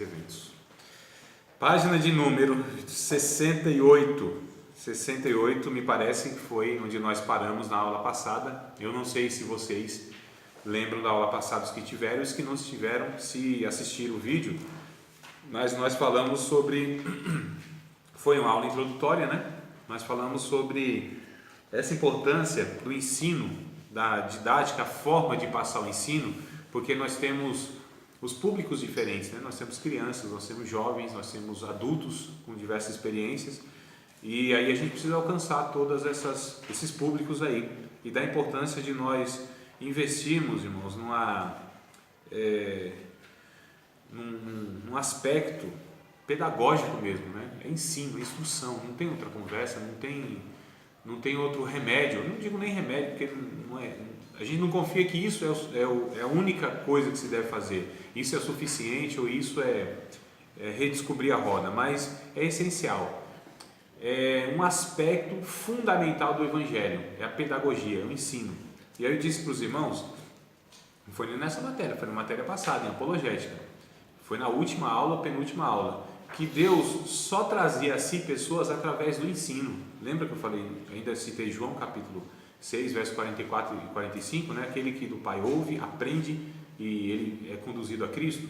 Eventos. Página de número 68. 68 me parece que foi onde nós paramos na aula passada. Eu não sei se vocês lembram da aula passada, os que tiveram, os que não tiveram, se assistiram o vídeo, mas nós falamos sobre, foi uma aula introdutória, né? Nós falamos sobre essa importância do ensino, da didática, a forma de passar o ensino, porque nós temos os públicos diferentes, né? Nós temos crianças, nós temos jovens, nós temos adultos com diversas experiências, e aí a gente precisa alcançar todos esses públicos aí, e da importância de nós investirmos, irmãos, num aspecto pedagógico mesmo, né? É ensino, é instrução, não tem outra conversa, não tem outro remédio. Eu não digo nem remédio, porque não é, a gente não confia que isso é a única coisa que se deve fazer, isso é suficiente ou isso é redescobrir a roda, mas é essencial. É um aspecto fundamental do Evangelho, é a pedagogia, é o ensino. E aí eu disse para os irmãos, não foi nem nessa matéria, foi na matéria passada, em apologética, foi na última aula, penúltima aula, que Deus só trazia a si pessoas através do ensino. Lembra que eu falei, ainda citei João capítulo 6, versos 44 e 45, né? Aquele que do Pai ouve, aprende e ele é conduzido a Cristo.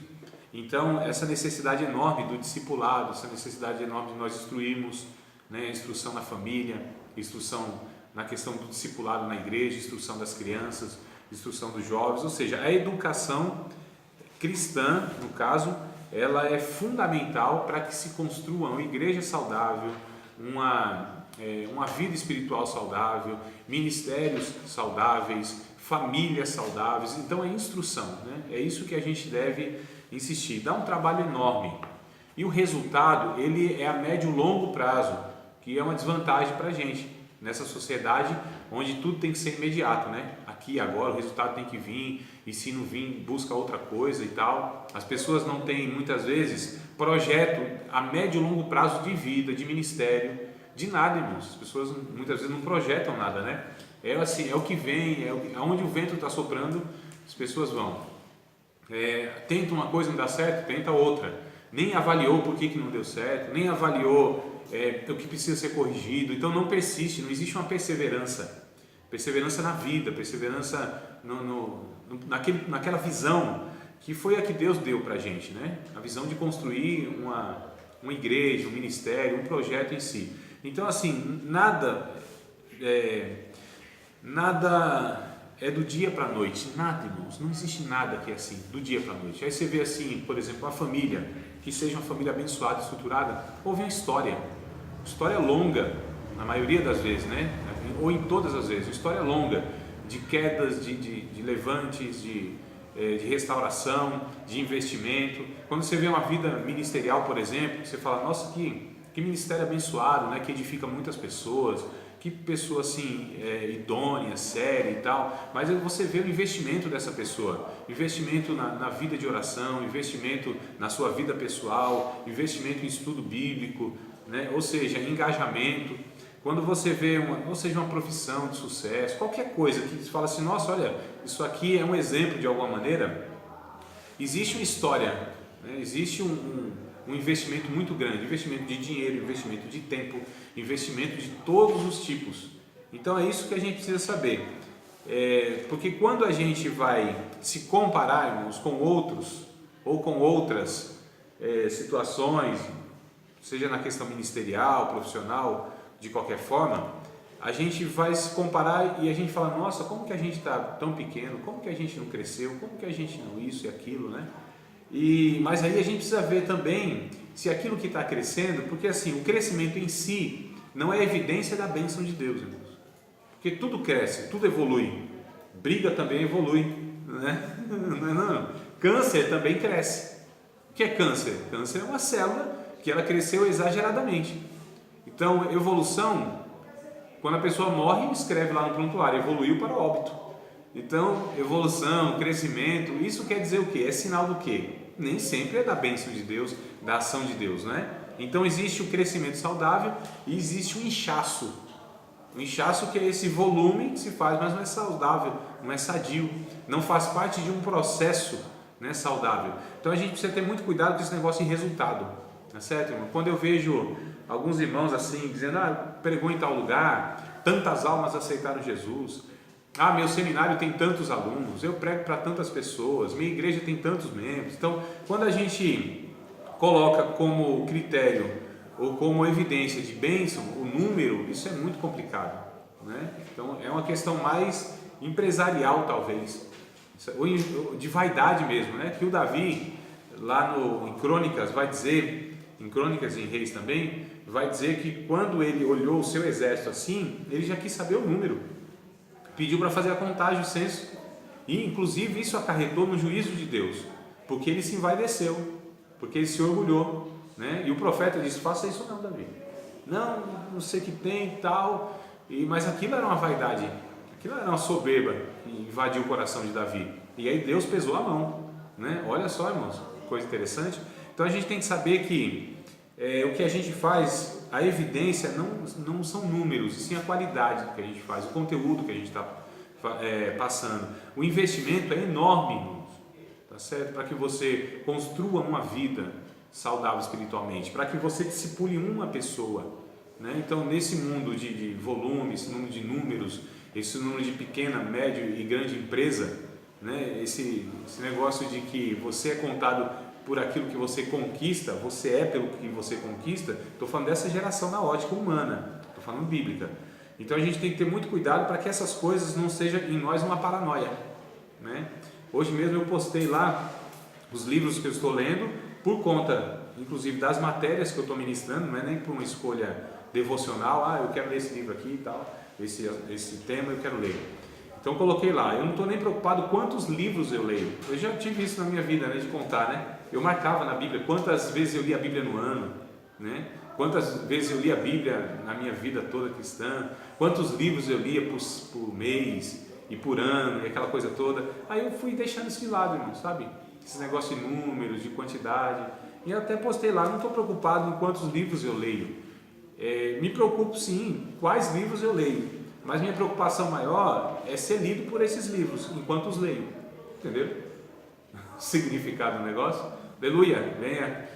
Então, essa necessidade enorme do discipulado, essa necessidade enorme de nós instruirmos, né? Instrução na família, instrução na questão do discipulado na igreja, instrução das crianças, instrução dos jovens, ou seja, a educação cristã, no caso, ela é fundamental para que se construa uma igreja saudável, uma vida espiritual saudável, ministérios saudáveis, famílias saudáveis. Então é instrução, né? É isso que a gente deve insistir. Dá um trabalho enorme e o resultado ele é a médio e longo prazo, que é uma desvantagem para a gente nessa sociedade onde tudo tem que ser imediato, né? Aqui agora o resultado tem que vir, e se não vir busca outra coisa e tal. As pessoas não têm muitas vezes projeto a médio e longo prazo de vida, de ministério, de nada, irmãos. As pessoas muitas vezes não projetam nada, né? É assim, é o que vem, aonde o vento está soprando, as pessoas vão. Tenta uma coisa, não dá certo, tenta outra. Nem avaliou por que não deu certo, nem avaliou o que precisa ser corrigido. Então não persiste, não existe uma perseverança na vida, perseverança naquela visão que foi a que Deus deu para a gente, né? A visão de construir uma igreja, um ministério, um projeto em si. Então assim, nada é do dia para a noite, nada, irmãos, não existe nada que é assim, do dia para a noite. Aí você vê assim, por exemplo, uma família, que seja uma família abençoada, estruturada, houve uma história longa, na maioria das vezes, né? Ou em todas as vezes, uma história longa, de quedas, de levantes, de restauração, de investimento. Quando você vê uma vida ministerial, por exemplo, você fala, nossa, que ministério abençoado, né? Que edifica muitas pessoas, que pessoa assim, idônea, séria e tal, mas você vê o investimento dessa pessoa, investimento na vida de oração, investimento na sua vida pessoal, investimento em estudo bíblico, né? Ou seja, engajamento. Quando você vê ou seja uma profissão de sucesso, qualquer coisa que você fala assim, nossa, olha, isso aqui é um exemplo de alguma maneira, existe uma história, né? Existe um investimento muito grande, investimento de dinheiro, investimento de tempo, investimento de todos os tipos. Então é isso que a gente precisa saber, porque quando a gente vai se comparar, irmãos, com outros ou com outras situações, seja na questão ministerial, profissional, de qualquer forma, a gente vai se comparar e a gente fala, nossa, como que a gente está tão pequeno, como que a gente não cresceu, como que a gente não isso e aquilo, né? Mas aí a gente precisa ver também se aquilo que está crescendo, porque assim, o crescimento em si não é evidência da bênção de Deus, irmãos. Porque tudo cresce, tudo evolui. Briga também evolui, né? Não. Câncer também cresce. O que é câncer? Câncer é uma célula que ela cresceu exageradamente. Então, evolução, quando a pessoa morre, escreve lá no prontuário, evoluiu para o óbito. Então, evolução, crescimento, isso quer dizer o quê? É sinal do quê? Nem sempre é da bênção de Deus, da ação de Deus, né? Então, existe o crescimento saudável e existe o inchaço. O inchaço que é esse volume que se faz, mas não é saudável, não é sadio, não faz parte de um processo né, saudável. Então a gente precisa ter muito cuidado com esse negócio de resultado, tá certo, irmão? Quando eu vejo alguns irmãos assim, dizendo, pregou em tal lugar, tantas almas aceitaram Jesus, meu seminário tem tantos alunos, eu prego para tantas pessoas, minha igreja tem tantos membros. Então, quando a gente coloca como critério ou como evidência de bênção o número, isso é muito complicado, né? Então, é uma questão mais empresarial, talvez, ou de vaidade mesmo, né? Que o Davi, lá em Crônicas, vai dizer, em Crônicas e em Reis também, vai dizer que quando ele olhou o seu exército assim, ele já quis saber o número, pediu para fazer a contagem, o censo, e inclusive isso acarretou no juízo de Deus, porque ele se envaideceu, porque ele se orgulhou, né? E o profeta disse, faça isso não, Davi, não sei o que tem e tal, mas aquilo era uma vaidade, aquilo era uma soberba que invadiu o coração de Davi, e aí Deus pesou a mão, né? Olha só, irmãos, coisa interessante. Então a gente tem que saber que o que a gente faz, a evidência não são números, e sim a qualidade do que a gente faz, o conteúdo que a gente está passando. O investimento é enorme, irmãos, tá certo? Para que você construa uma vida saudável espiritualmente, para que você discipule uma pessoa, né? Então, nesse mundo de volume, esse número de números, esse número de pequena, média e grande empresa, né? Esse negócio de que você é contado por aquilo que você conquista, você é pelo que você conquista. Estou falando dessa geração na ótica humana, estou falando bíblica. Então a gente tem que ter muito cuidado para que essas coisas não sejam em nós uma paranoia, né? Hoje mesmo eu postei lá os livros que eu estou lendo, por conta inclusive das matérias que eu estou ministrando, não é nem por uma escolha devocional, eu quero ler esse livro aqui e tal, esse tema eu quero ler. Então coloquei lá, eu não estou nem preocupado quantos livros eu leio, eu já tive isso na minha vida, né, de contar, né? Eu marcava na Bíblia quantas vezes eu li a Bíblia no ano, né? Quantas vezes eu li a Bíblia na minha vida toda cristã, quantos livros eu lia por mês e por ano e aquela coisa toda. Aí eu fui deixando isso de lado, irmão, sabe? Esse negócio de números, de quantidade. E eu até postei lá, não estou preocupado em quantos livros eu leio. Me preocupo sim, quais livros eu leio. Mas minha preocupação maior é ser lido por esses livros, enquanto os leio. Entendeu? O significado do negócio. Aleluia, venha.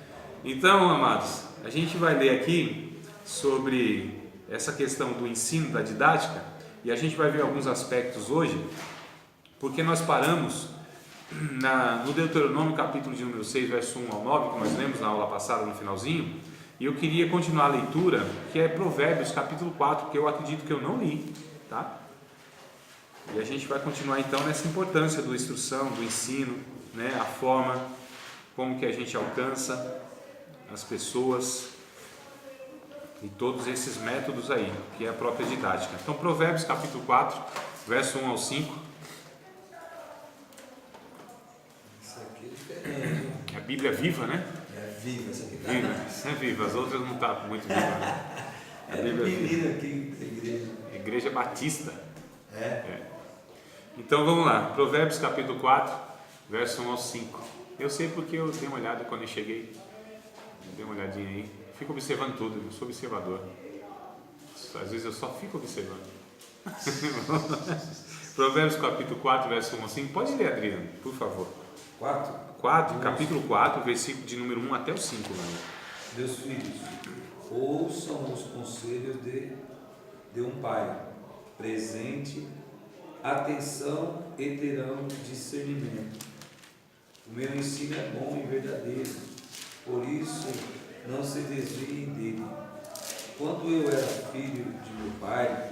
Então, amados, a gente vai ler aqui sobre essa questão do ensino, da didática, e a gente vai ver alguns aspectos hoje, porque nós paramos no Deuteronômio, capítulo de número 6, verso 1 ao 9, que nós lemos na aula passada, no finalzinho, e eu queria continuar a leitura, que é Provérbios, capítulo 4, que eu acredito que eu não li, tá? E a gente vai continuar então nessa importância da instrução, do ensino, né? A forma como que a gente alcança as pessoas e todos esses métodos aí, que é a própria didática. Então, Provérbios capítulo 4, verso 1 ao 5. Isso aqui é diferente. A Bíblia viva, né? É viva essa aqui. Viva, é viva, as outras não estão muito vivas, né? A Bíblia menina aqui da igreja. Igreja Batista. É. Então vamos lá, Provérbios capítulo 4, verso 1 ao 5. Eu sei porque eu dei uma olhada quando eu cheguei. Dei uma olhadinha aí. Fico observando tudo, eu sou observador. Às vezes eu só fico observando. Provérbios capítulo 4, verso 1 ao 5. Pode ler, Adriano, por favor. 4? Capítulo 4, versículo de número 1 até o 5. Meus filhos, ouçam os conselhos de um pai presente, atenção e terão discernimento. O meu ensino é bom e verdadeiro, por isso não se desviem dele. Quando eu era filho de meu pai,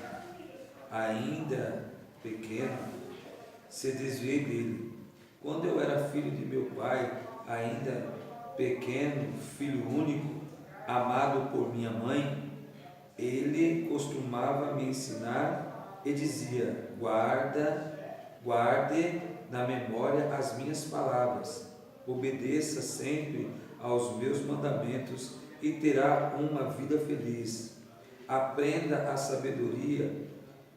ainda pequeno, se desviei dele. Quando eu era filho de meu pai, ainda pequeno, filho único, amado por minha mãe, ele costumava me ensinar e dizia: guarde na memória as minhas palavras, obedeça sempre aos meus mandamentos e terá uma vida feliz. Aprenda a sabedoria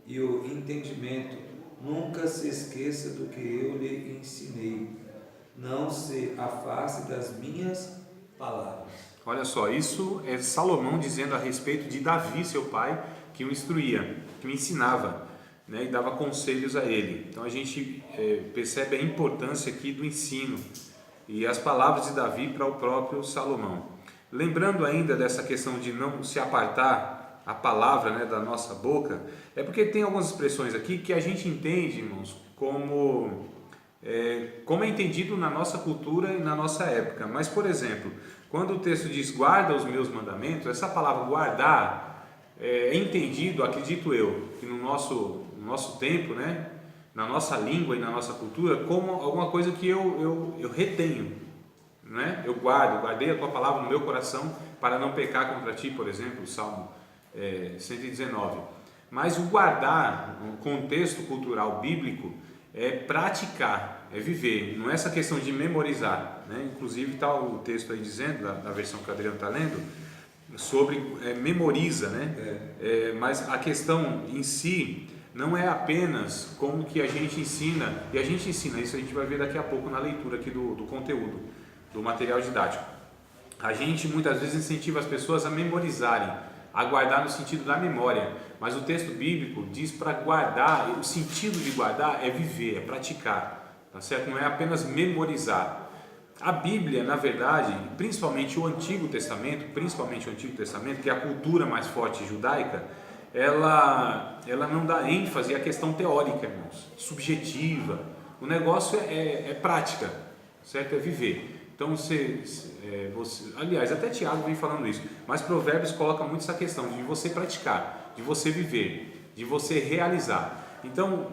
e o entendimento, nunca se esqueça do que eu lhe ensinei, não se afaste das minhas palavras. Olha só, isso é Salomão dizendo a respeito de Davi, seu pai, que o instruía, que o ensinava. né, e dava conselhos a ele. Então a gente percebe a importância aqui do ensino e as palavras de Davi para o próprio Salomão. Lembrando ainda dessa questão de não se apartar a palavra, né, da nossa boca, é porque tem algumas expressões aqui que a gente entende, irmãos, como é entendido na nossa cultura e na nossa época. Mas, por exemplo, quando o texto diz guarda os meus mandamentos, essa palavra guardar é entendido, acredito eu, que no nosso tempo, né, na nossa língua e na nossa cultura, como alguma coisa que eu retenho, né? Eu guardei a tua palavra no meu coração para não pecar contra ti, por exemplo, o Salmo 119. Mas o guardar, no contexto cultural bíblico, é praticar, é viver, não é essa questão de memorizar, né? Inclusive está o texto aí dizendo, da versão que o Adriano está lendo, sobre memoriza, né? Mas a questão em si não é apenas como que a gente ensina, e a gente ensina isso, a gente vai ver daqui a pouco na leitura aqui do conteúdo, do material didático. A gente muitas vezes incentiva as pessoas a memorizarem, a guardar no sentido da memória, mas o texto bíblico diz para guardar, o sentido de guardar é viver, é praticar, tá certo? Não é apenas memorizar. A Bíblia, na verdade, principalmente o Antigo Testamento, que é a cultura mais forte judaica, ela não dá ênfase à questão teórica, irmãos, subjetiva. O negócio é prática, certo? É viver. Então, aliás, até Tiago vem falando isso, mas Provérbios coloca muito essa questão de você praticar, de você viver, de você realizar. Então,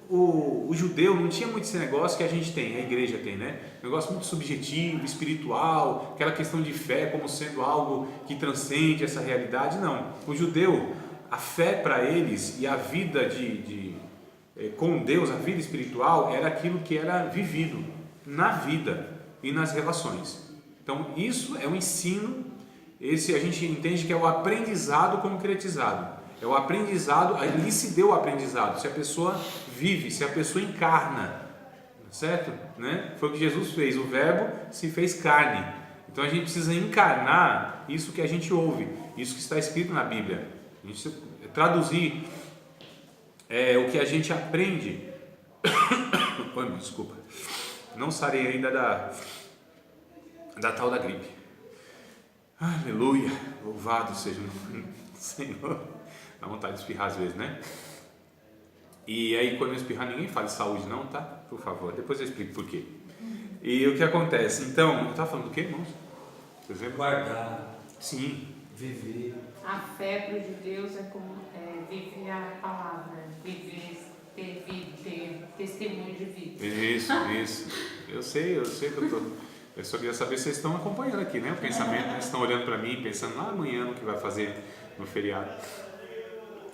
o judeu não tinha muito esse negócio que a gente tem, a igreja tem, né? Um negócio muito subjetivo, espiritual, aquela questão de fé como sendo algo que transcende essa realidade. Não, o judeu, a fé para eles e a vida com Deus, a vida espiritual, era aquilo que era vivido na vida e nas relações. Então isso é o ensino, esse a gente entende que é o aprendizado concretizado. É o aprendizado, ali se deu o aprendizado, se a pessoa vive, se a pessoa encarna, certo? Né? Foi o que Jesus fez, o verbo se fez carne. Então a gente precisa encarnar isso que a gente ouve, isso que está escrito na Bíblia. A gente traduzir o que a gente aprende. Desculpa, não sarei ainda da tal da gripe. Aleluia, louvado seja o Senhor. Dá vontade de espirrar às vezes, né? E aí quando eu espirrar, ninguém fala de saúde não, tá? Por favor, depois eu explico por quê. E o que acontece? Então, eu estava falando do quê, irmãos? Por exemplo? Guardar. Sim. Viver. A fé para os judeus é como viver a palavra, viver, ter testemunho de vida. Isso. Eu sei que eu tô. Eu só queria saber se vocês estão acompanhando aqui, né? O pensamento, né? Vocês estão olhando para mim, pensando lá amanhã no que vai fazer no feriado.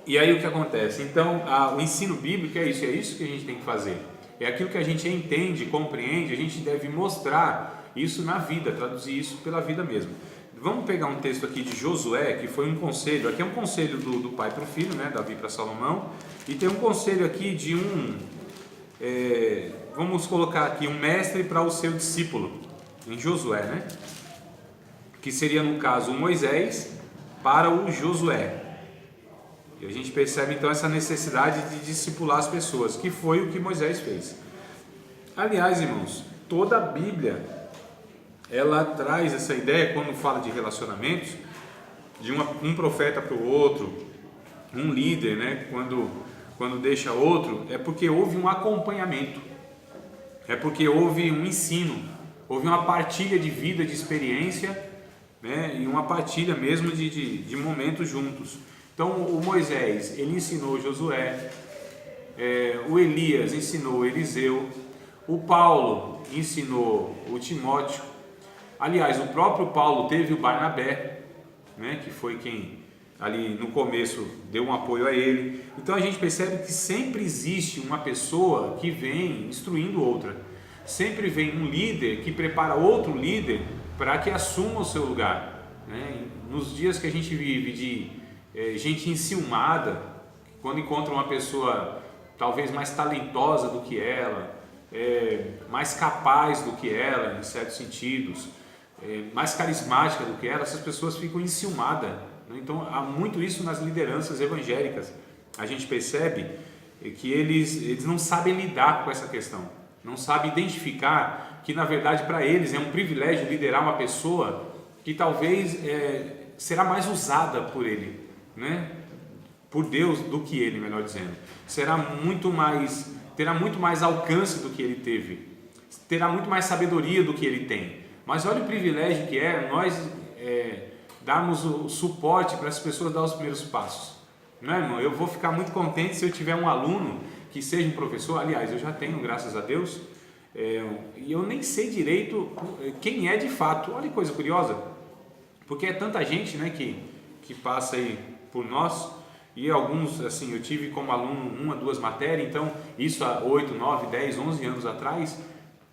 E aí o que acontece? Então, o ensino bíblico é isso que a gente tem que fazer. É aquilo que a gente entende, compreende, a gente deve mostrar isso na vida, traduzir isso pela vida mesmo. Vamos pegar um texto aqui de Josué, que foi um conselho, aqui é um conselho do pai para o filho, né? Davi para Salomão, e tem um conselho aqui de vamos colocar aqui, um mestre para o seu discípulo, em Josué, né? Que seria no caso o Moisés para o Josué. E a gente percebe então essa necessidade de discipular as pessoas, que foi o que Moisés fez. Aliás, irmãos, toda a Bíblia ela traz essa ideia quando fala de relacionamentos, de um profeta para o outro, um líder, né? Quando deixa outro, é porque houve um acompanhamento, é porque houve um ensino, houve uma partilha de vida, de experiência, né? E uma partilha mesmo de momentos juntos. Então o Moisés, ele ensinou Josué, o Elias ensinou Eliseu, o Paulo ensinou o Timóteo. Aliás, o próprio Paulo teve o Barnabé, né, que foi quem ali no começo deu um apoio a ele. Então a gente percebe que sempre existe uma pessoa que vem instruindo outra. Sempre vem um líder que prepara outro líder para que assuma o seu lugar, né? Nos dias que a gente vive de gente enciumada, quando encontra uma pessoa talvez mais talentosa do que ela, mais capaz do que ela em certos sentidos, mais carismática do que ela, essas pessoas ficam enciumadas, né? Então há muito isso nas lideranças evangélicas. A gente percebe que eles não sabem lidar com essa questão, não sabem identificar que na verdade para eles é um privilégio liderar uma pessoa que talvez será mais usada por ele, né? Por Deus do que ele, melhor dizendo. Terá muito mais alcance do que ele teve, terá muito mais sabedoria do que ele tem. Mas olha o privilégio que é nós darmos o suporte para as pessoas dar os primeiros passos. Não é, irmão? Eu vou ficar muito contente se eu tiver um aluno que seja um professor. Aliás, eu já tenho, graças a Deus, e eu nem sei direito quem é de fato. Olha que coisa curiosa, porque é tanta gente, né, que passa aí por nós, e alguns, assim, eu tive como aluno 1 a 2 matérias, então isso há 8, 9, 10, 11 anos atrás,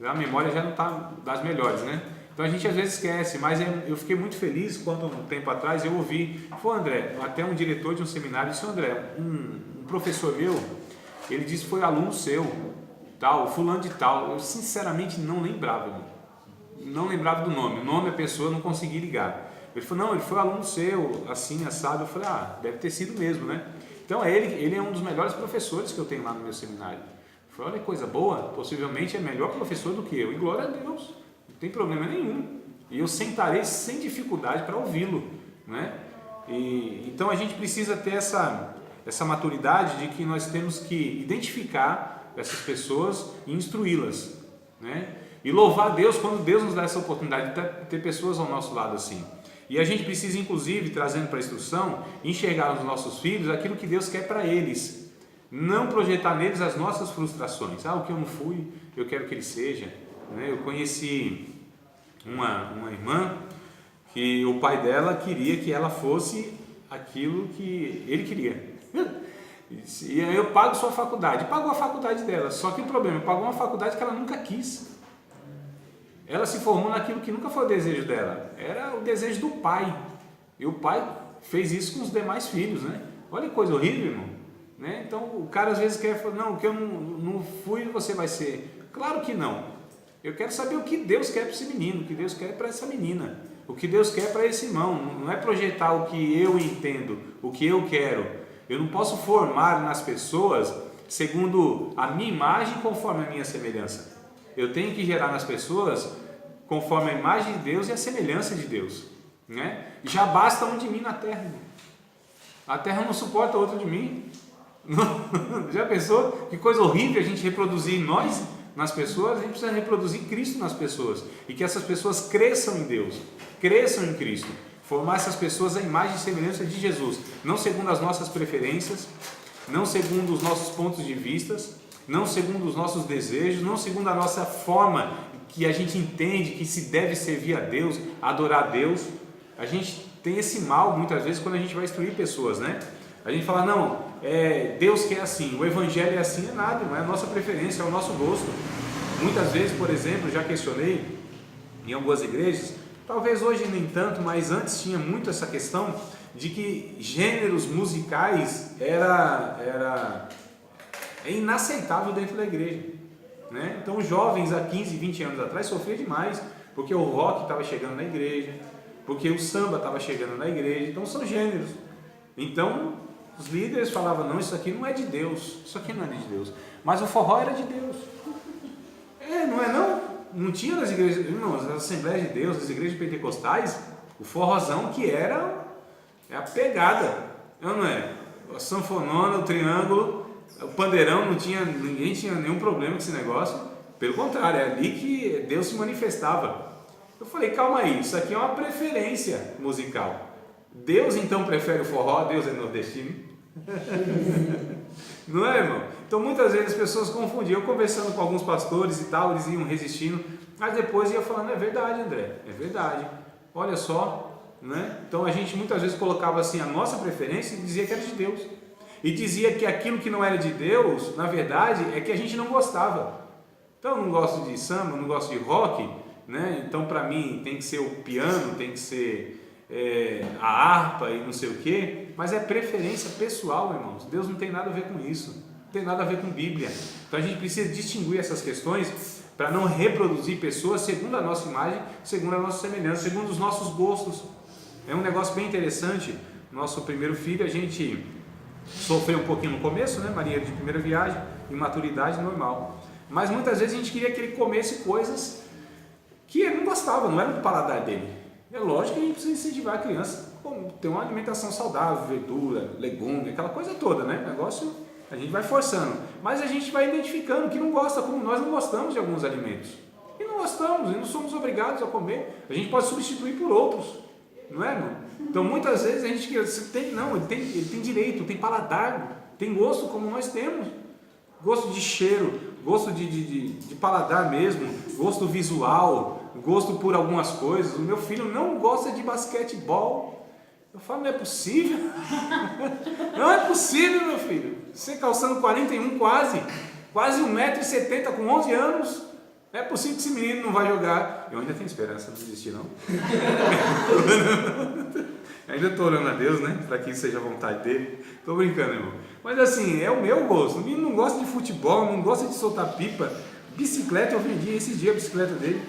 a memória já não está das melhores, né? Então a gente às vezes esquece, mas eu fiquei muito feliz quando um tempo atrás eu ouvi, foi André, até um diretor de um seminário disse: André, um professor meu, ele disse que foi aluno seu, tal, fulano de tal. Eu sinceramente não lembrava, irmão. Não lembrava do nome, o nome da pessoa eu não consegui ligar. Ele falou: não, ele foi aluno seu, assim, assado. Eu falei: deve ter sido mesmo, né? Então ele é um dos melhores professores que eu tenho lá no meu seminário. Eu falei: olha que coisa boa, possivelmente é melhor professor do que eu, e glória a Deus. Não tem problema nenhum, e eu sentarei sem dificuldade para ouvi-lo, né? Então a gente precisa ter essa maturidade de que nós temos que identificar essas pessoas e instruí-las, né? E louvar a Deus quando Deus nos dá essa oportunidade de ter pessoas ao nosso lado assim. E a gente precisa, inclusive, trazendo para a instrução, enxergar nos nossos filhos aquilo que Deus quer para eles, não projetar neles as nossas frustrações. O que eu não fui, eu quero que ele seja. Eu conheci uma irmã que o pai dela queria que ela fosse aquilo que ele queria. E aí: eu pago sua faculdade. Pagou a faculdade dela, só que o problema, pagou uma faculdade que ela nunca quis. Ela se formou naquilo que nunca foi o desejo dela, era o desejo do pai. E o pai fez isso com os demais filhos, né? Olha que coisa horrível, irmão. Né? Então o cara às vezes quer falar: não, o que eu não fui, você vai ser. Claro que não. Eu quero saber o que Deus quer para esse menino, o que Deus quer para essa menina, o que Deus quer para esse irmão. Não é projetar o que eu entendo, o que eu quero. Eu não posso formar nas pessoas segundo a minha imagem, conforme a minha semelhança. Eu tenho que gerar nas pessoas conforme a imagem de Deus e a semelhança de Deus, né? Já basta um de mim na terra, irmão. A terra não suporta outro de mim. Já pensou? Que coisa horrível a gente reproduzir nós nas pessoas. A gente precisa reproduzir Cristo nas pessoas, e que essas pessoas cresçam em Deus, cresçam em Cristo, formar essas pessoas à imagem e semelhança de Jesus, não segundo as nossas preferências, não segundo os nossos pontos de vista, não segundo os nossos desejos, não segundo a nossa forma que a gente entende que se deve servir a Deus, adorar a Deus. A gente tem esse mal muitas vezes quando a gente vai instruir pessoas, né? A gente fala: não, Deus quer assim, o Evangelho é assim. É nada, não é a nossa preferência, é o nosso gosto. Muitas vezes, por exemplo, já questionei em algumas igrejas, talvez hoje nem tanto, mas antes tinha muito essa questão de que gêneros musicais é inaceitável dentro da igreja, né? Então os jovens há 15, 20 anos atrás sofriam demais, porque o rock estava chegando na igreja, porque o samba estava chegando na igreja. Então são gêneros. Então os líderes falavam: não, isso aqui não é de Deus, isso aqui não é de Deus. Mas o forró era de Deus. Não é não? Não tinha nas igrejas, irmãos, nas Assembleias de Deus, nas igrejas pentecostais, o forrozão que era a pegada, não é? A sanfonona, o triângulo, o pandeirão, ninguém tinha nenhum problema com esse negócio. Pelo contrário, é ali que Deus se manifestava. Eu falei: calma aí, isso aqui é uma preferência musical. Deus então prefere o forró, Deus é nordestino. Não é, irmão? Então muitas vezes as pessoas confundiam. Eu conversando com alguns pastores e tal, eles iam resistindo, mas depois ia falando: é verdade, André, é verdade, olha só, né? Então a gente muitas vezes colocava assim a nossa preferência e dizia que era de Deus, e dizia que aquilo que não era de Deus, na verdade, é que a gente não gostava. Então eu não gosto de samba, não gosto de rock, né? Então para mim tem que ser o piano, tem que ser a harpa e não sei o que, mas é preferência pessoal, irmãos. Deus não tem nada a ver com isso, não tem nada a ver com Bíblia. Então a gente precisa distinguir essas questões para não reproduzir pessoas segundo a nossa imagem, segundo a nossa semelhança, segundo os nossos gostos. É um negócio bem interessante. Nosso primeiro filho, a gente sofreu um pouquinho no começo, né? Marinheiro de primeira viagem, imaturidade normal. Mas muitas vezes a gente queria que ele comesse coisas que ele não gostava, não era do paladar dele. É lógico que a gente precisa incentivar a criança a ter uma alimentação saudável, verdura, legume, aquela coisa toda, né? O negócio a gente vai forçando, mas a gente vai identificando que não gosta, como nós não gostamos de alguns alimentos. E não gostamos, e não somos obrigados a comer. A gente pode substituir por outros, não é, irmão? Então muitas vezes a gente tem, não, ele tem direito, tem paladar, tem gosto como nós temos. Gosto de cheiro, gosto de paladar mesmo, gosto visual, gosto por algumas coisas. O meu filho não gosta de basquetebol. Eu falo, não é possível. Não é possível, meu filho. Você calçando 41 quase 1,70 m com 11 anos. Não é possível que esse menino não vai jogar. Eu ainda tenho esperança, não desistir não. Ainda estou orando a Deus, né? Para que isso seja a vontade dele. Estou brincando, irmão. Mas assim, é o meu gosto. O menino não gosta de futebol, não gosta de soltar pipa. Bicicleta, eu vendi esse dia a bicicleta dele.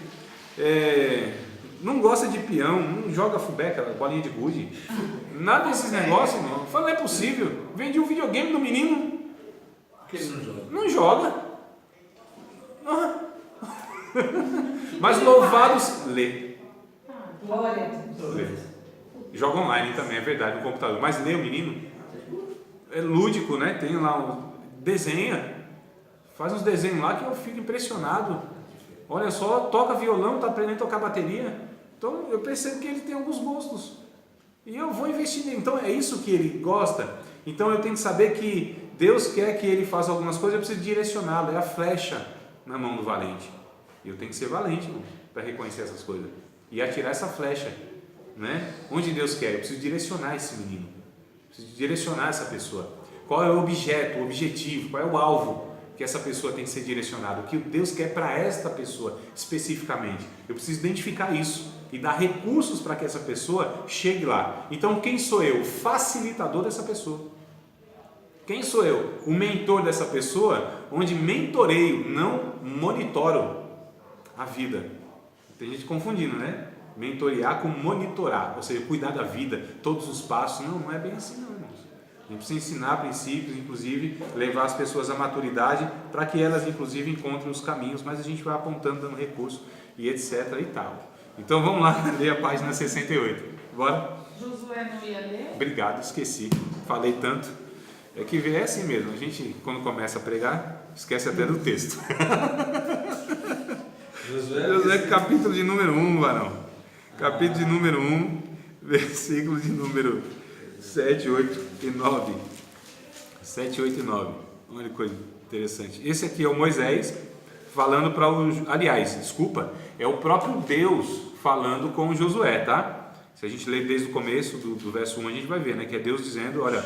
Não gosta de peão, não joga fubé, aquela bolinha de gude. Nada desses negócios, irmão. Eu falo, não é possível. Vendi um videogame do menino. Por que ele não joga? Não joga. Mas louvados, lê. Glória a Deus. Lê. Joga online também, é verdade, no computador. Mas lê o menino. É lúdico, né? Tem lá desenha. Faz uns desenhos lá que eu fico impressionado. Olha só, toca violão, está aprendendo a tocar bateria. Então eu percebo que ele tem alguns gostos. E eu vou investir nele. Então é isso que ele gosta. Então eu tenho que saber que Deus quer que ele faça algumas coisas, eu preciso direcioná-lo. É a flecha na mão do valente. E eu tenho que ser valente para reconhecer essas coisas. E atirar essa flecha. Né? Onde Deus quer? Eu preciso direcionar esse menino. Eu preciso direcionar essa pessoa. Qual é o objeto, o objetivo, qual é o alvo que essa pessoa tem que ser direcionada, o que Deus quer para esta pessoa especificamente. Eu preciso identificar isso e dar recursos para que essa pessoa chegue lá. Então quem sou eu? O facilitador dessa pessoa. Quem sou eu? O mentor dessa pessoa, onde mentoreio, não monitoro a vida. Tem gente confundindo, né? Mentorear com monitorar, ou seja, cuidar da vida, todos os passos. Não é bem assim não, irmãos. A gente precisa ensinar princípios, inclusive levar as pessoas à maturidade para que elas inclusive encontrem os caminhos, mas a gente vai apontando, dando recurso e etc e tal. Então vamos lá, ler a página 68. Bora? Josué não ia ler? Obrigado, esqueci. Falei tanto. É que é assim mesmo, a gente quando começa a pregar, esquece até do texto. Josué capítulo de número 1, varão. Capítulo de número 1, versículo de número 7, 8 e 9. 7, 8 e 9. Olha que coisa interessante. Esse aqui é o Moisés falando para o... Aliás, desculpa, é o próprio Deus falando com o Josué, tá? Se a gente ler desde o começo do verso 1, a gente vai ver, né? Que é Deus dizendo, olha,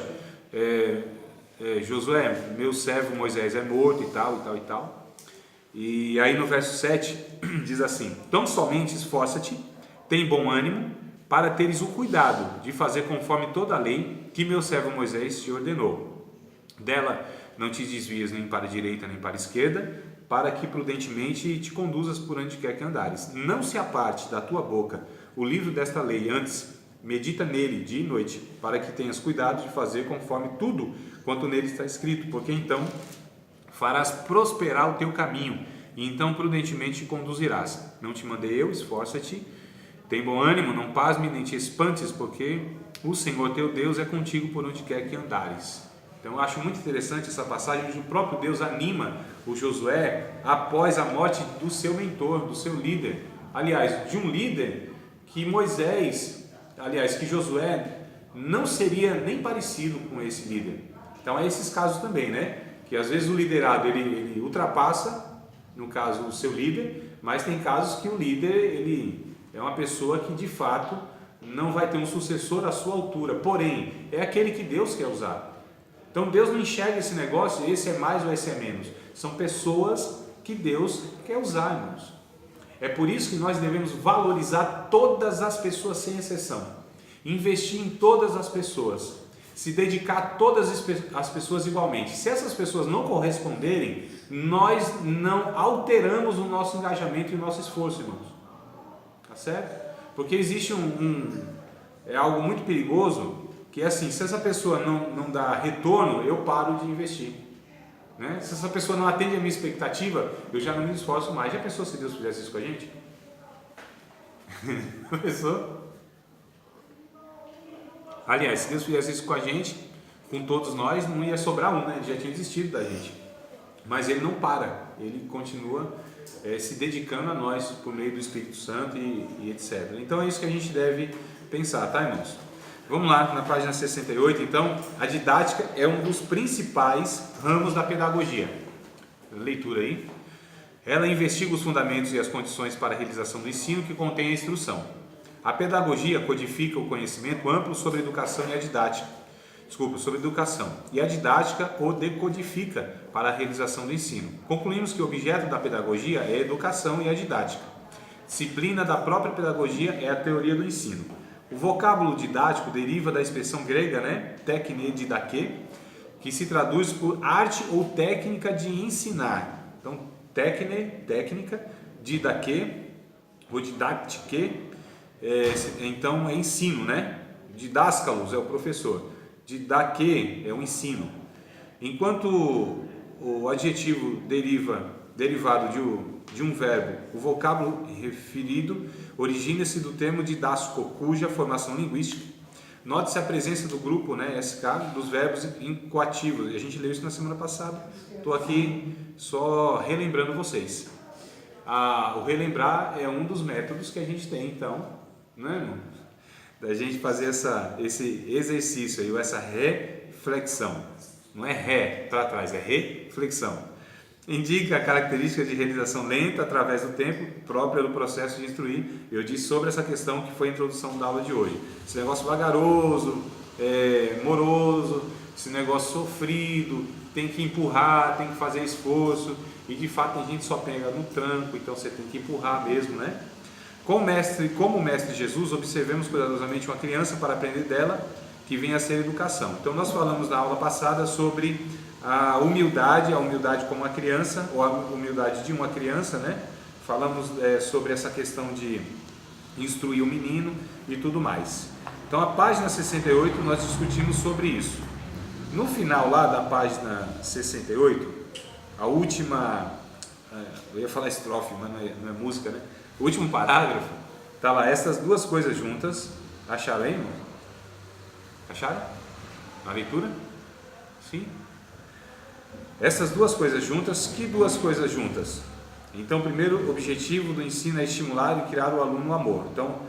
Josué, meu servo Moisés é morto e tal, e tal, e tal. E aí no verso 7 diz assim: tão somente esforça-te, tem bom ânimo, para teres o cuidado de fazer conforme toda a lei que meu servo Moisés te ordenou. Dela não te desvias nem para a direita nem para a esquerda, para que prudentemente te conduzas por onde quer que andares. Não se aparte da tua boca o livro desta lei, antes medita nele dia e noite, para que tenhas cuidado de fazer conforme tudo quanto nele está escrito, porque então farás prosperar o teu caminho, e então prudentemente te conduzirás. Não te mandei eu, esforça-te, tem bom ânimo, não pasme nem te espantes, porque o Senhor teu Deus é contigo por onde quer que andares. Então eu acho muito interessante essa passagem, onde o próprio Deus anima o Josué após a morte do seu mentor, do seu líder. Aliás, de um líder que que Josué não seria nem parecido com esse líder. Então é esses casos também, né? Que às vezes o liderado ele ultrapassa, no caso o seu líder, mas tem casos que o líder ele é uma pessoa que de fato não vai ter um sucessor à sua altura, porém é aquele que Deus quer usar. Então Deus não enxerga esse negócio, esse é mais ou esse é menos. São pessoas que Deus quer usar, irmãos. É por isso que nós devemos valorizar todas as pessoas sem exceção, investir em todas as pessoas, se dedicar a todas as pessoas igualmente. Se essas pessoas não corresponderem, nós não alteramos o nosso engajamento e o nosso esforço, irmãos. Tá certo? Porque existe é algo muito perigoso que é assim, se essa pessoa não dá retorno, eu paro de investir. Né? Se essa pessoa não atende a minha expectativa, eu já não me esforço mais. Já pensou se Deus fizesse isso com a gente? Já pensou? Aliás, se Deus fizesse isso com a gente, com todos nós, não ia sobrar um, né? Ele já tinha desistido da gente. Mas Ele não para, Ele continua se dedicando a nós por meio do Espírito Santo e etc. Então é isso que a gente deve pensar, tá, irmãos? Vamos lá, na página 68, então, a didática é um dos principais ramos da pedagogia. Leitura aí. Ela investiga os fundamentos e as condições para a realização do ensino que contém a instrução. A pedagogia codifica o conhecimento amplo sobre educação e a didática. Sobre educação. E a didática o decodifica para a realização do ensino. Concluímos que o objeto da pedagogia é a educação e a didática. Disciplina da própria pedagogia é a teoria do ensino. O vocábulo didático deriva da expressão grega, né, tekne didaké, que se traduz por arte ou técnica de ensinar. Então, tekne, técnica, didaké, ou didaktike, então é ensino, né? Didáscalos é o professor. Didaké é o ensino. Enquanto o adjetivo derivado de um verbo, o vocábulo referido origina-se do termo didasco, cuja formação linguística. Note-se a presença do grupo, né, SK, dos verbos incoativos. A gente leu isso na semana passada. Estou aqui só relembrando vocês. O relembrar é um dos métodos que a gente tem, então, né, irmão? Da gente fazer esse exercício aí, ou essa reflexão. Não é ré para trás, é reflexão. Indica a característica de realização lenta através do tempo, própria do processo de instruir. Eu disse sobre essa questão que foi a introdução da aula de hoje. Esse negócio vagaroso, moroso, esse negócio sofrido, tem que empurrar, tem que fazer esforço, e de fato a gente só pega no tranco, então você tem que empurrar mesmo, né? Como o mestre Jesus, observemos cuidadosamente uma criança para aprender dela, que vem a ser educação. Então nós falamos na aula passada sobre a humildade como uma criança, ou a humildade de uma criança, né? Falamos sobre essa questão de instruir o menino e tudo mais. Então a página 68 nós discutimos sobre isso. No final lá da página 68, a última, eu ia falar estrofe, mas não é música, né? O último parágrafo, está lá, essas duas coisas juntas. Acharam aí, irmão? Acharam? Na leitura? Sim? Essas duas coisas juntas, que duas coisas juntas? Então, primeiro, o objetivo do ensino é estimular e criar o aluno no amor. Então,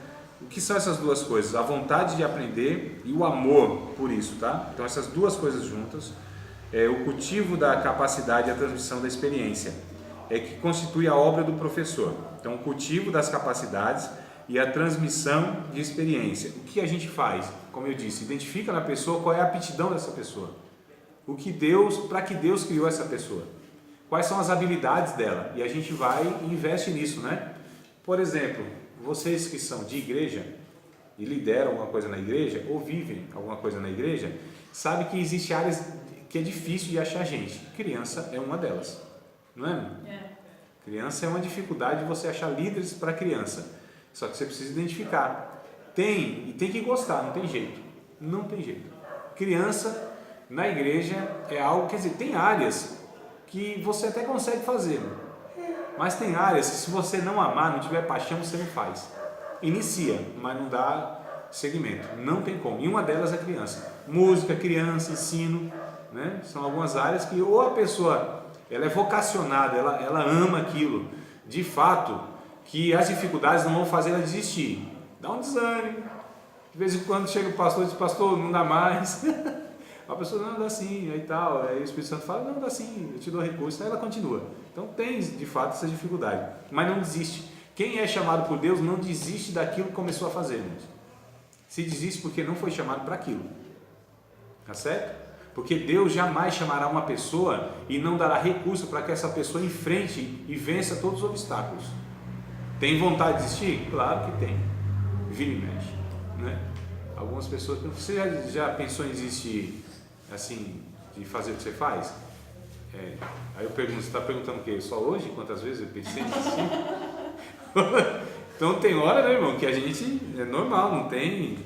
o que são essas duas coisas? A vontade de aprender e o amor por isso, tá? Então, essas duas coisas juntas, o cultivo da capacidade e a transmissão da experiência, que constitui a obra do professor. Então, o cultivo das capacidades e a transmissão de experiência. O que a gente faz? Como eu disse, identifica na pessoa qual é a aptidão dessa pessoa. Para que Deus criou essa pessoa? Quais são as habilidades dela? E a gente vai e investe nisso, né? Por exemplo, vocês que são de igreja e lideram alguma coisa na igreja, ou vivem alguma coisa na igreja, sabem que existem áreas que é difícil de achar gente. Criança é uma delas. Não é? Criança é uma dificuldade de você achar líderes para criança. Só que você precisa identificar. Tem que gostar, não tem jeito. Não tem jeito. Criança na igreja é algo, quer dizer, tem áreas que você até consegue fazer. Mas tem áreas que se você não amar, não tiver paixão, você não faz. Inicia, mas não dá seguimento. Não tem como. E uma delas é criança. Música, criança, ensino, né? São algumas áreas que ou a pessoa ela é vocacionada, ela ama aquilo, de fato, que as dificuldades não vão fazer ela desistir. Dá um desânimo. De vez em quando chega o pastor e diz, pastor, não dá mais. A pessoa, não, dá sim, aí tal. Aí o Espírito Santo fala, não, dá sim, eu te dou recurso. Aí ela continua. Então tem, de fato, essa dificuldade. Mas não desiste. Quem é chamado por Deus não desiste daquilo que começou a fazer. Irmãos. Se desiste porque não foi chamado para aquilo. Tá certo? Porque Deus jamais chamará uma pessoa e não dará recurso para que essa pessoa enfrente e vença todos os obstáculos. Tem vontade de desistir? Claro que tem. Vira e mexe, né? Algumas pessoas... Você já pensou em desistir, assim, de fazer o que você faz? Aí eu pergunto, você está perguntando o quê? Só hoje? Quantas vezes eu pensei em desistir? Então tem hora, né, irmão, que a gente... É normal, não tem...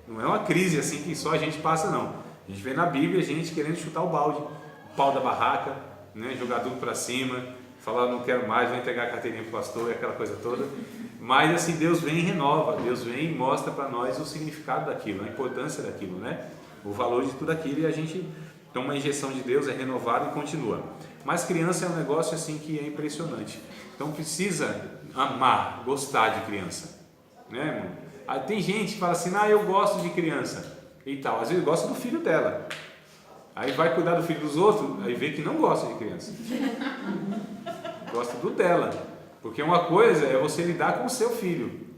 Não é uma crise assim que só a gente passa, não. A gente vê na Bíblia gente querendo chutar o balde, o pau da barraca, né? Jogar tudo para cima, falar não quero mais, vou entregar a carteirinha para o pastor e aquela coisa toda. Mas assim, Deus vem e renova, Deus vem e mostra para nós o significado daquilo, a importância daquilo, né? O valor de tudo aquilo, e a gente toma uma injeção de Deus, é renovado e continua. Mas criança é um negócio assim que é impressionante. Então precisa amar, gostar de criança, né, irmão? Aí tem gente que fala assim, eu gosto de criança e tal, às vezes gosta do filho dela, aí vai cuidar do filho dos outros, aí vê que não gosta de criança, gosta do dela, porque uma coisa é você lidar com o seu filho,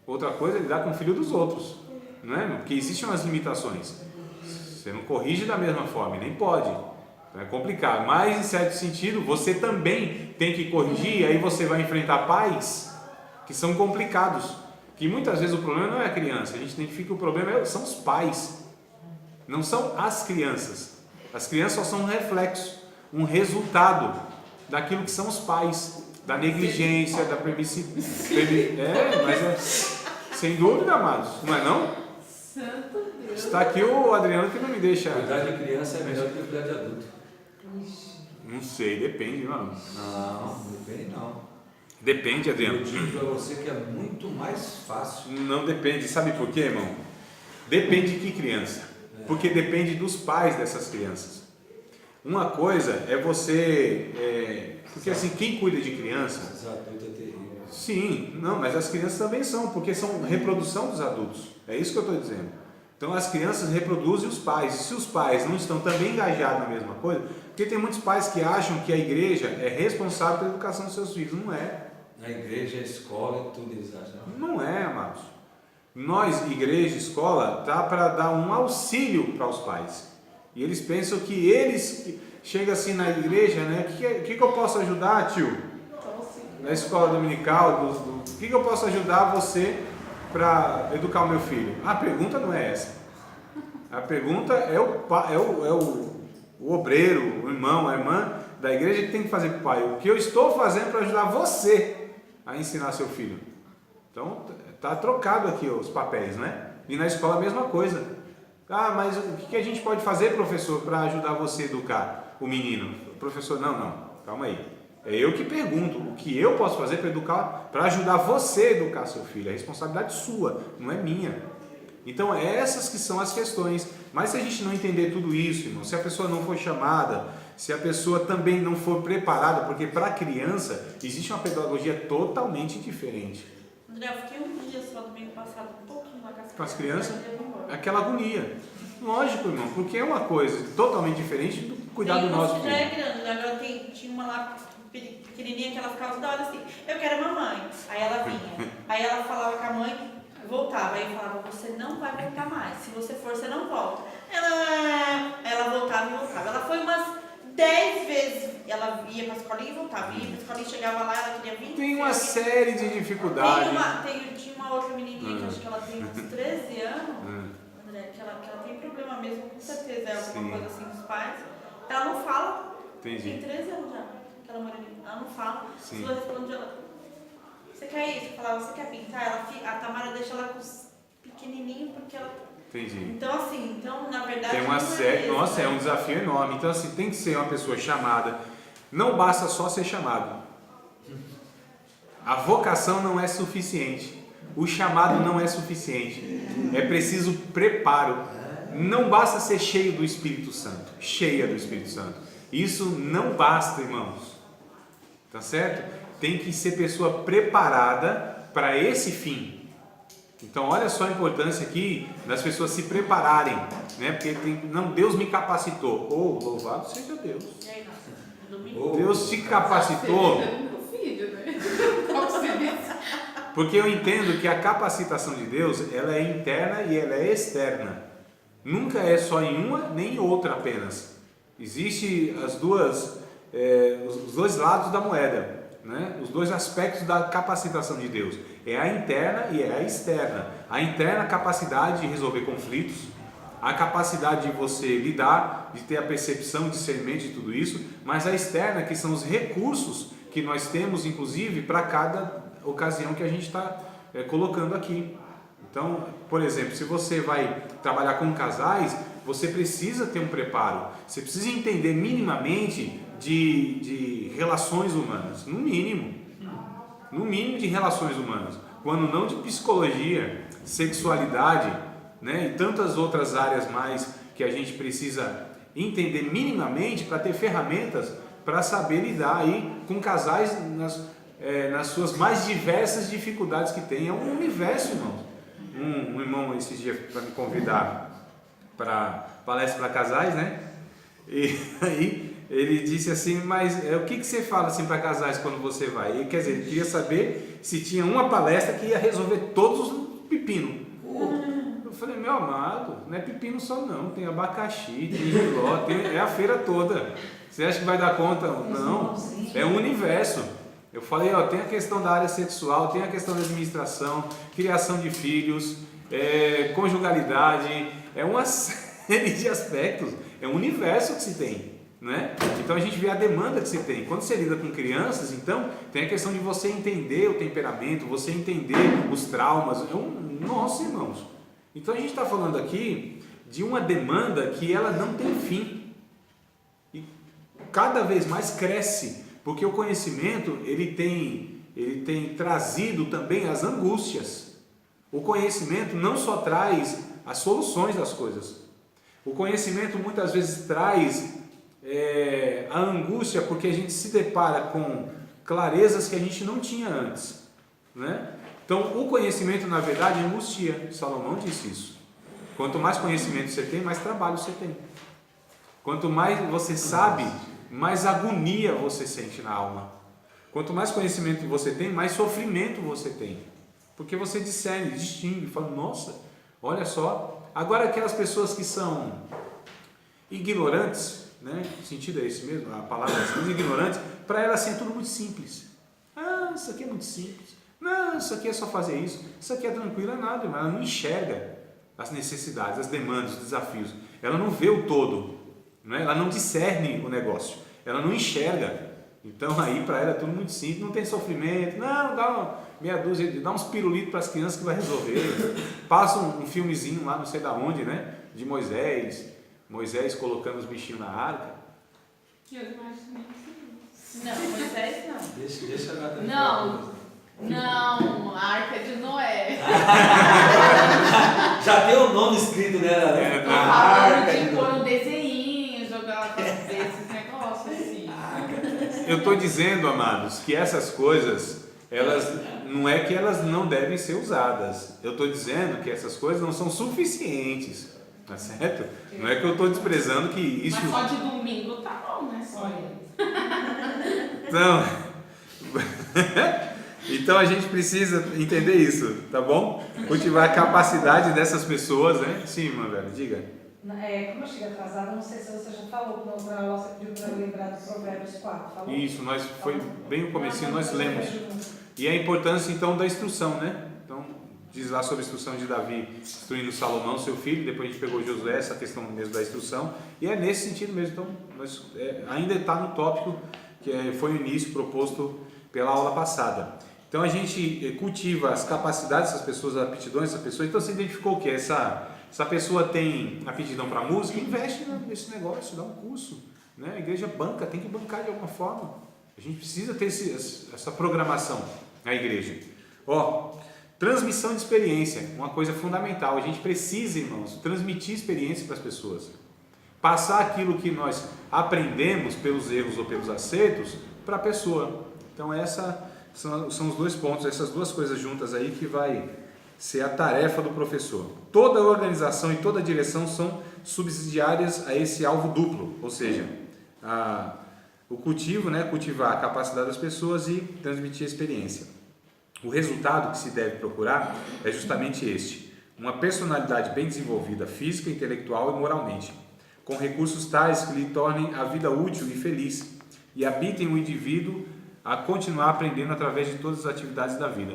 outra coisa é lidar com o filho dos outros, não é? Porque existem umas limitações, você não corrige da mesma forma, nem pode, então é complicado, mas em certo sentido você também tem que corrigir, aí você vai enfrentar pais que são complicados, que muitas vezes o problema não é a criança, a gente identifica que o problema são os pais, não são as crianças. As crianças só são um reflexo, um resultado daquilo que são os pais, da negligência, da permissividade. Mas sem dúvida, amados, não é não? Santo Deus. Está aqui o Adriano que não me deixa. Cuidar de criança é melhor do que cuidar de adulto. Não sei, depende, não. Não, depende não. Depende, Adriano. Eu digo para você que é muito mais fácil. Não depende, sabe por quê, irmão? Depende de que criança? Porque depende dos pais dessas crianças. Uma coisa é você... porque assim, quem cuida de criança... Os adultos é terrível. Sim, não, mas as crianças também são, porque são reprodução dos adultos. É isso que eu estou dizendo. Então as crianças reproduzem os pais. E se os pais não estão também engajados na mesma coisa... Porque tem muitos pais que acham que a igreja é responsável pela educação dos seus filhos. Não é. A igreja, a escola, tudo eles acham. Não é, amados. Nós, igreja, escola, tá para dar um auxílio para os pais. E eles pensam que eles chegam assim na igreja, né? O que eu posso ajudar, tio? Na escola dominical, o que eu posso ajudar você para educar o meu filho? A pergunta não é essa. A pergunta é o obreiro, o irmão, a irmã da igreja que tem que fazer para o pai. O que eu estou fazendo para ajudar você a ensinar seu filho? Então, está trocado aqui os papéis, né? E na escola a mesma coisa. Mas o que a gente pode fazer, professor, para ajudar você a educar o menino? O professor, não, calma aí. É eu que pergunto o que eu posso fazer para educar, para ajudar você a educar seu filho. É responsabilidade sua, não é minha. Então, essas que são as questões. Mas se a gente não entender tudo isso, irmão, se a pessoa não for chamada, se a pessoa também não for preparada, porque para a criança existe uma pedagogia totalmente diferente. André, eu fiquei um dia só domingo passado, um pouquinho lá com as crianças, aquela agonia. Lógico, irmão, porque é uma coisa totalmente diferente do cuidar do nosso filho. Já é grande, né? Agora tinha uma lá pequenininha que ela ficava toda hora assim, eu quero mamãe. Aí ela vinha, aí ela falava com a mãe, voltava, aí eu falava, você não vai voltar mais, se você for, você não volta. Ela voltava e voltava. Ela foi umas 10 vezes, ela ia pra escolinha e voltava, ia pra escolinha, chegava lá, ela queria vir. Tem uma série de dificuldades. Tinha uma outra menininha que acho que ela tem uns 13 anos, André, que ela tem problema mesmo, com certeza é alguma coisa assim dos pais. Ela não fala. Entendi. Tem 13 anos já, aquela moreninha. Ela não fala. Sim. Se você responde, ela... Você quer isso? Eu falava, você quer pintar? A Tamara deixa ela com os pequenininhos porque ela... Entendi. Então assim, na verdade... Tem uma série, nossa, é um desafio enorme. Então assim, tem que ser uma pessoa chamada. Não basta só ser chamado. A vocação não é suficiente. O chamado não é suficiente. É preciso preparo. Não basta ser cheio do Espírito Santo. Cheia do Espírito Santo. Isso não basta, irmãos. Tá certo? Tem que ser pessoa preparada para esse fim. Então, olha só a importância aqui das pessoas se prepararem, né? Porque Deus me capacitou. Louvado seja Deus. E aí, nossa, Deus te capacitou. Meu filho, né? Porque eu entendo que a capacitação de Deus, ela é interna e ela é externa. Nunca é só em uma nem em outra apenas. Existe os dois lados da moeda, né? Os dois aspectos da capacitação de Deus. É a interna e é a externa. A interna, a capacidade de resolver conflitos, a capacidade de você lidar, de ter a percepção, discernimento de tudo isso, mas a externa, que são os recursos que nós temos, inclusive, para cada ocasião que a gente está colocando aqui. Então, por exemplo, se você vai trabalhar com casais, você precisa ter um preparo. Você precisa entender minimamente de relações humanas, no mínimo de relações humanas, quando não de psicologia, sexualidade, né, e tantas outras áreas mais que a gente precisa entender minimamente para ter ferramentas para saber lidar aí com casais nas suas mais diversas dificuldades que tem. É um universo, irmãos. Um irmão esses dias para me convidar para palestra para casais, né? E aí ele disse assim, mas o que você fala assim para casais quando você vai? E, quer dizer, ele queria saber se tinha uma palestra que ia resolver todos os pepinos. Eu falei, meu amado, não é pepino só não, tem abacaxi, tem giló, é a feira toda. Você acha que vai dar conta? Não, é um universo. Eu falei, tem a questão da área sexual, tem a questão da administração, criação de filhos, conjugalidade, é uma série de aspectos, é um universo que se tem, né? Então a gente vê a demanda que se tem. Quando você lida com crianças, então, tem a questão de você entender o temperamento, você entender os traumas, nossa, irmãos. Então a gente está falando aqui de uma demanda que ela não tem fim e cada vez mais cresce, porque o conhecimento ele tem trazido também as angústias. O conhecimento não só traz as soluções das coisas, o conhecimento muitas vezes traz a angústia porque a gente se depara com clarezas que a gente não tinha antes, né? Então, o conhecimento, na verdade, angustia. Salomão disse isso. Quanto mais conhecimento você tem, mais trabalho você tem. Quanto mais você sabe, mais agonia você sente na alma. Quanto mais conhecimento você tem, mais sofrimento você tem. Porque você discerne, distingue, fala, nossa, olha só. Agora, aquelas pessoas que são ignorantes, né? O sentido é esse mesmo, a palavra é ignorantes, para elas assim, é tudo muito simples. Isso aqui é muito simples. Não, isso aqui é só fazer isso aqui é tranquilo, é nada, mas ela não enxerga as necessidades, as demandas, os desafios, ela não vê o todo, né? Ela não discerne o negócio, ela não enxerga, então aí para ela é tudo muito simples, não tem sofrimento, não, dá meia dúzia, dá uns pirulitos para as crianças que vai resolver, passa um filmezinho lá não sei da onde, né, de Moisés colocando os bichinhos na arca. Eu imaginei isso. Não, Moisés não. Deixa a gata Não, a Arca de Noé. Já tem o nome escrito nela, né? Tô falando de pôr um desenho, jogar esses negócios assim. Eu estou dizendo, amados, que essas coisas, elas não é que elas não devem ser usadas. Eu estou dizendo que essas coisas não são suficientes, tá certo? Não é que eu estou desprezando que isso... Mas só de domingo tá bom, né? Só ele. Então a gente precisa entender isso, tá bom? Cultivar a capacidade dessas pessoas, né? Sim, irmã velho, diga. Como eu cheguei atrasada, não sei se você já falou, que na outra aula você pediu para eu lembrar do Provérbios 4, falou? Isso, foi bem o comecinho, nós lemos. E a importância então da instrução, né? Então, diz lá sobre a instrução de Davi, instruindo Salomão, seu filho, depois a gente pegou Josué, essa questão mesmo da instrução, e é nesse sentido mesmo. Então, ainda está no tópico que foi o início proposto pela aula passada. Então a gente cultiva as capacidades dessas pessoas, as aptidões dessas pessoas. Então você identificou o que? Essa pessoa tem aptidão para música, investe nesse negócio, dá um curso, né? A igreja banca, tem que bancar de alguma forma. A gente precisa ter essa programação na igreja. Transmissão de experiência, uma coisa fundamental. A gente precisa, irmãos, transmitir experiência para as pessoas. Passar aquilo que nós aprendemos pelos erros ou pelos acertos para a pessoa. Então são os dois pontos, essas duas coisas juntas aí que vai ser a tarefa do professor. Toda a organização e toda a direção são subsidiárias a esse alvo duplo, ou seja, o cultivo, né, cultivar a capacidade das pessoas e transmitir a experiência. O resultado que se deve procurar é justamente este: uma personalidade bem desenvolvida física, intelectual e moralmente, com recursos tais que lhe tornem a vida útil e feliz e habitem o indivíduo a continuar aprendendo através de todas as atividades da vida.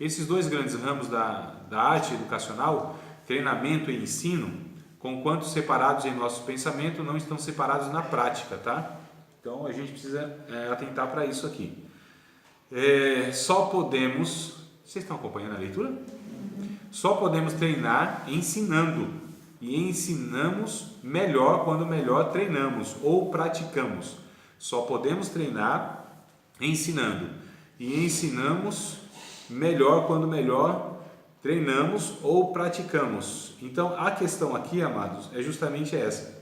Esses dois grandes ramos da arte educacional, treinamento e ensino, conquanto separados em nosso pensamento, não estão separados na prática, tá? Então a gente precisa atentar para isso aqui. Só podemos... Vocês estão acompanhando a leitura? Só podemos treinar ensinando. E ensinamos melhor quando melhor treinamos ou praticamos. Só podemos treinar ensinando. E ensinamos melhor quando melhor treinamos ou praticamos. Então, a questão aqui, amados, é justamente essa.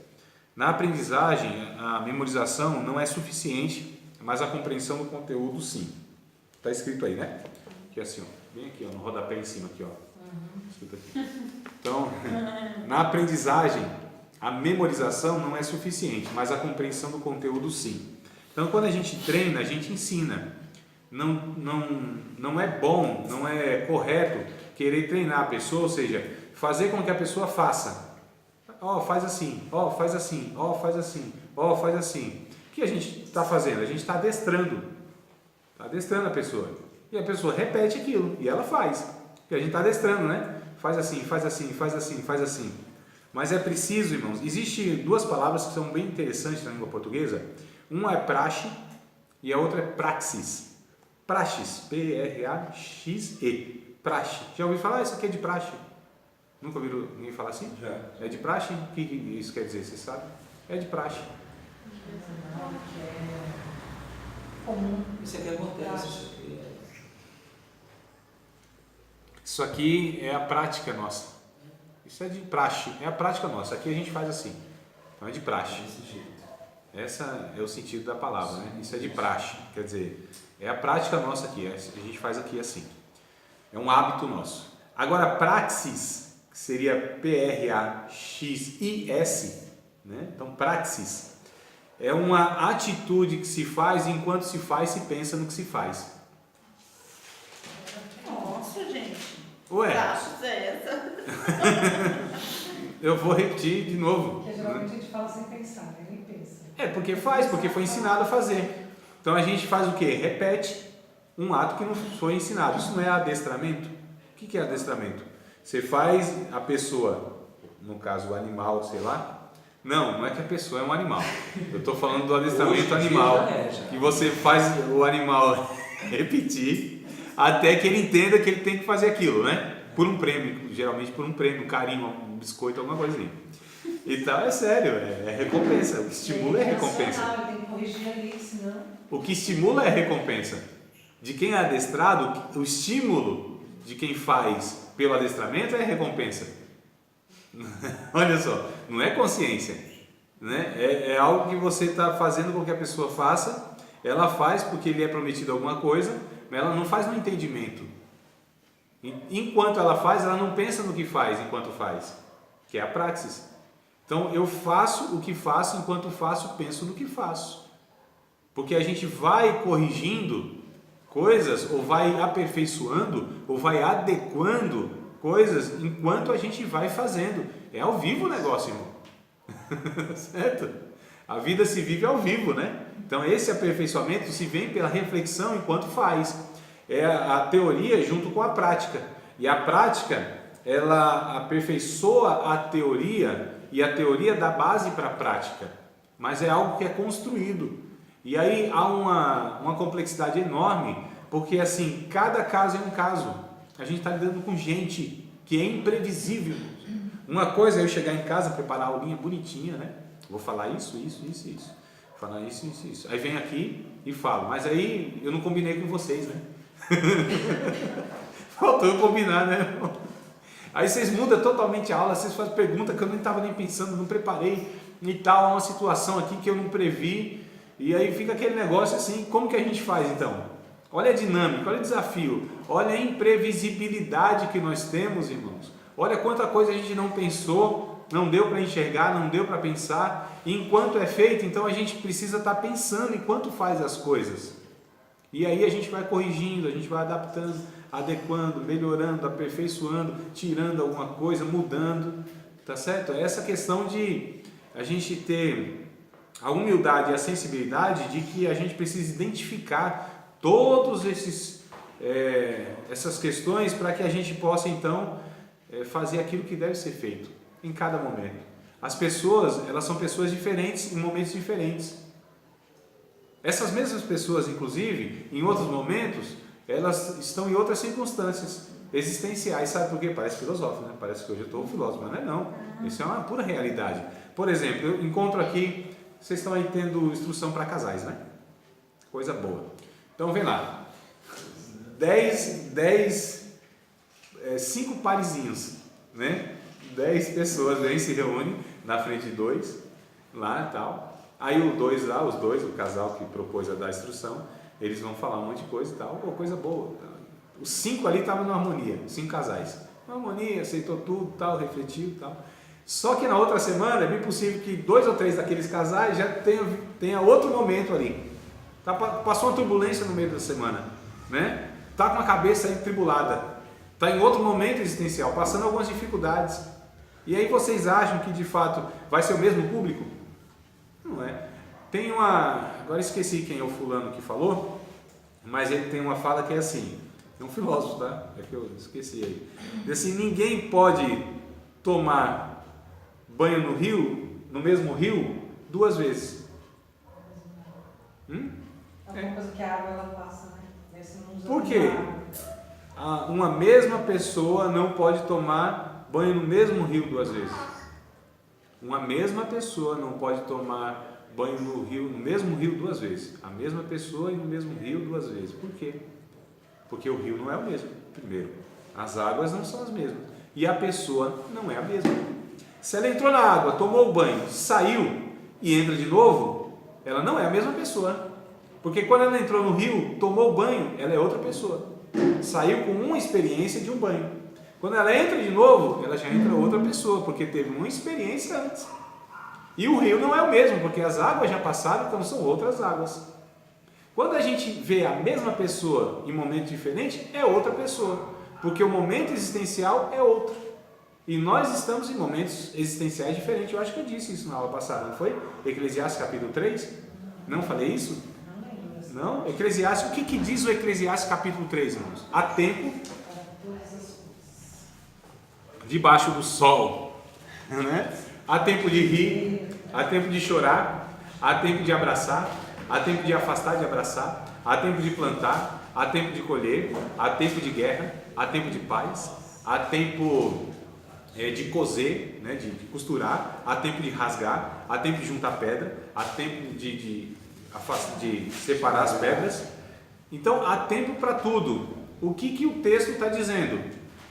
Na aprendizagem, a memorização não é suficiente, mas a compreensão do conteúdo, sim. Está escrito aí, né? Aqui assim, ó, bem aqui, ó, no rodapé em cima, aqui, ó. Escrito aqui. Então, na aprendizagem, a memorização não é suficiente, mas a compreensão do conteúdo, sim. Então, quando a gente treina, a gente ensina. Não é bom, não é correto querer treinar a pessoa, ou seja, fazer com que a pessoa faça. Ó, faz assim, ó, faz assim, ó, faz assim, ó, faz assim. O que a gente está fazendo? A gente está adestrando. Está adestrando a pessoa. E a pessoa repete aquilo, e ela faz. Porque a gente está adestrando, né? Faz assim, faz assim, faz assim, faz assim. Mas é preciso, irmãos, existem duas palavras que são bem interessantes na língua portuguesa. Uma é praxe e a outra é praxis. Praxis, P-R-A-X-E. Praxe. Já ouviu falar? Isso aqui é de praxe. Nunca ouviram ninguém falar assim? Já. É de praxe? O que isso quer dizer? Você sabe? É de praxe. Comum. Isso aqui acontece, isso aqui Isso aqui é a prática nossa. Isso é de praxe, é a prática nossa. Aqui a gente faz assim. Então é de praxe. desse jeito. Esse é o sentido da palavra, né? Isso é de praxe. Quer dizer, é a prática nossa aqui. A gente faz aqui assim. É um hábito nosso. Agora, praxis, que seria P-R-A-X-I-S, né? Então, praxis é uma atitude que se faz enquanto se faz, se pensa no que se faz. Nossa, gente. Ué, Praxis é essa? eu vou repetir de novo. Porque geralmente a gente fala sem pensar, né? Nem pensa. É porque faz, porque foi ensinado a fazer. Então a gente faz o quê? Repete um ato que não foi ensinado. Isso não é adestramento? O que é adestramento? Você faz a pessoa, no caso o animal, sei lá. Não é que a pessoa é um animal. Eu estou falando do adestramento animal. Que você faz o animal repetir até que ele entenda que ele tem que fazer aquilo, né? Por um prêmio, geralmente por um prêmio, um carinho, um biscoito, alguma coisa assim. Então é sério, é recompensa. O que estimula é recompensa. Tem que corrigir ali, senão. O que estimula é recompensa. De quem é adestrado, o estímulo de quem faz pelo adestramento é recompensa. Olha só, não é consciência, né? É algo que você está fazendo com que a pessoa faça. Ela faz porque lhe é prometido alguma coisa, mas ela não faz no entendimento. Enquanto ela faz, ela não pensa no que faz enquanto faz, que é a praxis. Então eu faço o que faço, enquanto faço, penso no que faço. Porque a gente vai corrigindo coisas, ou vai aperfeiçoando, ou vai adequando coisas enquanto a gente vai fazendo. É ao vivo o negócio, irmão. Certo? A vida se vive ao vivo, né? Então esse aperfeiçoamento se vem pela reflexão enquanto faz. É a teoria junto com a prática. E a prática, ela aperfeiçoa a teoria, e a teoria dá base para a prática. Mas é algo que é construído. E aí há uma complexidade enorme, porque assim, cada caso é um caso. A gente está lidando com gente que é imprevisível. Uma coisa é eu chegar em casa, preparar a aulinha bonitinha, né? Vou falar isso. Vou falar isso. Aí venho aqui e falo, mas aí eu não combinei com vocês, né? Faltou eu combinar, né? Aí vocês mudam totalmente a aula, vocês fazem pergunta que eu nem estava nem pensando, não preparei e tal, uma situação aqui que eu não previ, e aí fica aquele negócio assim. Como que a gente faz então? Olha a dinâmica, olha o desafio, olha a imprevisibilidade que nós temos, irmãos. Olha quanta coisa a gente não pensou, não deu para enxergar, não deu para pensar, e enquanto é feito, então a gente precisa estar pensando enquanto faz as coisas. E aí a gente vai corrigindo, a gente vai adaptando, adequando, melhorando, aperfeiçoando, tirando alguma coisa, mudando, tá certo? É essa questão de a gente ter a humildade e a sensibilidade de que a gente precisa identificar todos essas questões para que a gente possa então fazer aquilo que deve ser feito em cada momento. As pessoas, elas são pessoas diferentes em momentos diferentes. Essas mesmas pessoas, inclusive, em outros momentos, elas estão em outras circunstâncias. existenciais. Sabe por quê? Parece filosófico, né? Parece que hoje eu estou filósofo, mas não é não. Isso é uma pura realidade. Por exemplo, eu encontro aqui, vocês estão aí tendo instrução para casais, né? Coisa boa. Então vem lá. 5 parezinhos, né? 10 pessoas vêm, se reúnem na frente de 2, lá e tal. Aí os dois, o casal que propôs a dar a instrução, eles vão falar um monte de coisa e tal, coisa boa. Os 5 ali estavam numa harmonia, 5 casais. Uma harmonia, aceitou tudo, tal, refletiu e tal. Só que na outra semana é bem possível que 2 ou 3 daqueles casais já tenha outro momento ali. Passou uma turbulência no meio da semana, né? Está com a cabeça aí tribulada, está em outro momento existencial, passando algumas dificuldades. E aí vocês acham que de fato vai ser o mesmo público? Não é. Agora esqueci quem é o fulano que falou, mas ele tem uma fala que é assim, é um filósofo, tá? É que eu esqueci aí. Diz assim, ninguém pode tomar banho no mesmo rio 2 vezes. Alguma coisa que a água ela passa, né? Por quê? Uma mesma pessoa não pode tomar banho no mesmo rio 2 vezes. Uma mesma pessoa não pode tomar banho no mesmo rio 2 vezes. A mesma pessoa e no mesmo rio 2 vezes. Por quê? Porque o rio não é o mesmo, primeiro. As águas não são as mesmas. E a pessoa não é a mesma. Se ela entrou na água, tomou o banho, saiu e entra de novo, ela não é a mesma pessoa. Porque quando ela entrou no rio, tomou o banho, ela é outra pessoa. Saiu com uma experiência de um banho. Quando ela entra de novo, ela já entra outra pessoa, porque teve uma experiência antes. E o rio não é o mesmo, porque as águas já passaram, então são outras águas. Quando a gente vê a mesma pessoa em momentos diferentes, é outra pessoa, porque o momento existencial é outro. E nós estamos em momentos existenciais diferentes. Eu acho que eu disse isso na aula passada, não foi? Eclesiastes capítulo 3? Não falei isso? Não? Eclesiastes, o que diz o Eclesiastes capítulo 3, irmãos? Há tempo debaixo do sol, né? Há tempo de rir, há tempo de chorar, há tempo de abraçar, há tempo de afastar de abraçar, há tempo de plantar, há tempo de colher, há tempo de guerra, há tempo de paz, há tempo de coser, né? de costurar, há tempo de rasgar, há tempo de juntar pedra, há tempo de separar as pedras. Então há tempo para tudo. O que o texto está dizendo?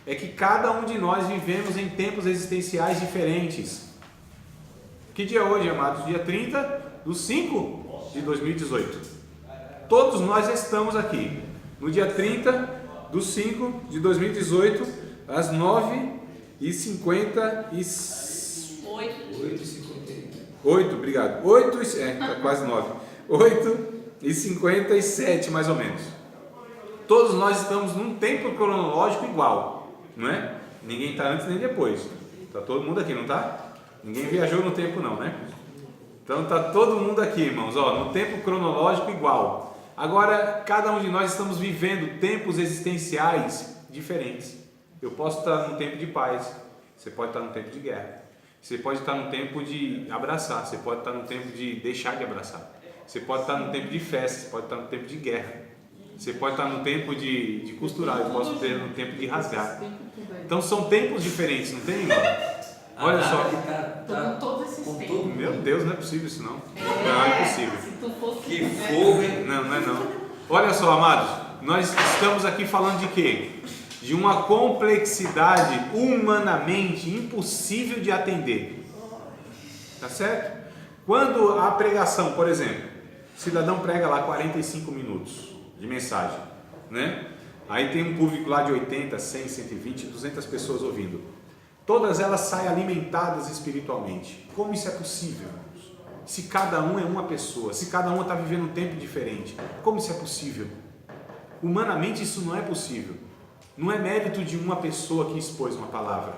É que cada um de nós vivemos em tempos existenciais diferentes. Que dia é hoje, amados? Dia 30/5/2018. Todos nós estamos aqui no dia 30/5/2018, às 9h58. 8, obrigado. 8, tá quase 9. 8h57, mais ou menos. Todos nós estamos num tempo cronológico igual, não é? Ninguém está antes nem depois. Está todo mundo aqui, não está? Ninguém viajou no tempo não, né? Então está todo mundo aqui, irmãos, no tempo cronológico igual. Agora, cada um de nós estamos vivendo tempos existenciais diferentes. Eu posso estar num tempo de paz, você pode estar num tempo de guerra. Você pode estar num tempo de abraçar, você pode estar num tempo de deixar de abraçar. Você pode estar num tempo de festa, você pode estar num tempo de guerra. Você pode estar num tempo de costurar, eu posso ter num tempo de rasgar. Então são tempos diferentes, não tem, irmão? Olha só. Todos esses tempos. Meu Deus, não é possível isso não. Não é possível. Se tu fosse Que fogo, hein? Não é não. Olha só, amados, nós estamos aqui falando de quê? De uma complexidade humanamente impossível de atender. Tá certo? Quando a pregação, por exemplo, o cidadão prega lá 45 minutos de mensagem, né? Aí tem um público lá de 80, 100, 120, 200 pessoas ouvindo. Todas elas saem alimentadas espiritualmente. Como isso é possível, irmãos? Se cada um é uma pessoa, se cada um está vivendo um tempo diferente, como isso é possível? Humanamente isso não é possível. Não é mérito de uma pessoa que expôs uma palavra,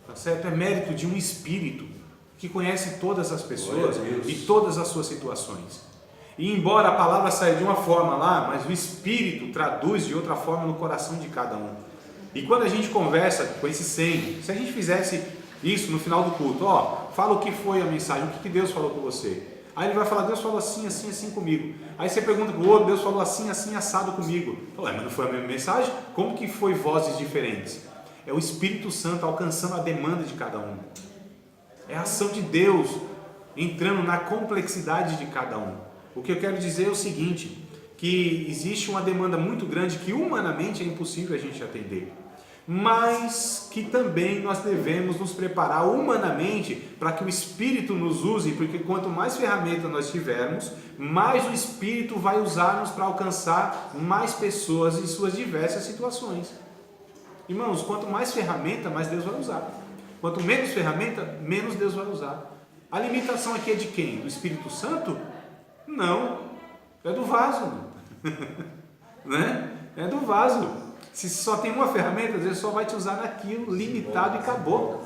tá certo? É mérito de um espírito que conhece todas as pessoas e todas as suas situações. E embora a palavra saia de uma forma lá, mas o espírito traduz de outra forma no coração de cada um. E quando a gente conversa com esse 100, se a gente fizesse isso no final do culto, fala o que foi a mensagem, o que Deus falou com você. Aí ele vai falar, Deus falou assim, assim, assim comigo. Aí você pergunta para o outro, Deus falou assim, assim, assado comigo. Fala, mas não foi a mesma mensagem? Como que foi vozes diferentes? É o Espírito Santo alcançando a demanda de cada um. É a ação de Deus entrando na complexidade de cada um. O que eu quero dizer é o seguinte, que existe uma demanda muito grande que humanamente é impossível a gente atender, mas que também nós devemos nos preparar humanamente para que o Espírito nos use, porque quanto mais ferramentas nós tivermos, mais o Espírito vai usar-nos para alcançar mais pessoas em suas diversas situações. Irmãos, quanto mais ferramenta, mais Deus vai usar. Quanto menos ferramenta, menos Deus vai usar. A limitação aqui é de quem? Do Espírito Santo? Não, é do vaso. Né? É do vaso. Se só tem uma ferramenta, Deus só vai te usar naquilo, limitado, e acabou.